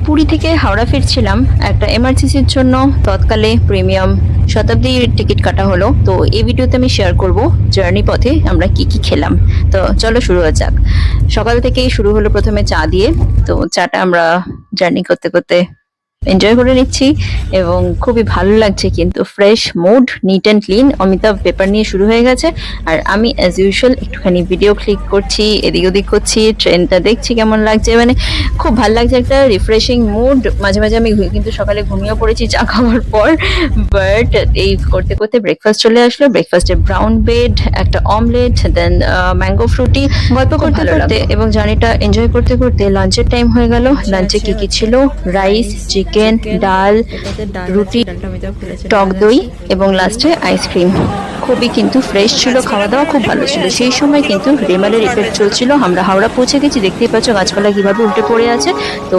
পুরী থেকে হাওড়া ফিরছিলাম একটা এমার্জেন্সির জন্য। তৎকালে প্রিমিয়াম শতাব্দীর টিকিট কাটা হলো। তো এই ভিডিওতে আমি শেয়ার করব জার্নি পথে আমরা কি কি খেলাম। তো চলো শুরু হয়ে যাক। সকাল থেকেই শুরু হলো প্রথমে চা দিয়ে। তো চাটা আমরা জার্নি করতে করতে এনজয় করে নিচ্ছি এবং খুবই ভালো লাগছে, কিন্তু fresh mood, neat and clean. Amitabh paper নিয়ে শুরু হয়ে গেছে আর আমি অ্যাজ ইউজুয়াল একটুখানি ভিডিও ক্লিক করছি, এদিক ওদিক করছি, ট্রেনটা দেখছি কেমন লাগছে। মানে খুব ভালো লাগছে, একটা রিফ্রেশিং মুড। মাঝে মাঝে আমি কিন্তু সকালে ঘুমিয়ে পড়েছি চা খাওয়ার পর, বাট এই করতে করতে ব্রেকফাস্ট চলে আসলো। ব্রেকফাস্টে ব্রাউন ব্রেড, একটা অমলেট, দেন ম্যাঙ্গো ফ্রুটি। গল্প করতে করতে এবং জার্নিটা এনজয় করতে করতে লাঞ্চের টাইম হয়ে গেল। লাঞ্চে কি কি ছিল? রাইস, চিকেন, ডাল, রুটি, টক দই এবং লাস্টে আইসক্রিম। খুবই কিন্তু ফ্রেশ ছিল, খাওয়া দাওয়া খুব ভালো ছিল। সেই সময় কিন্তু রেমালের ইফেক্ট চলছিল। আমরা হাওড়া পৌঁছে গেছি, দেখতেই পাচ্ছ গাছপালা কিভাবে উল্টে পড়ে আছে। তো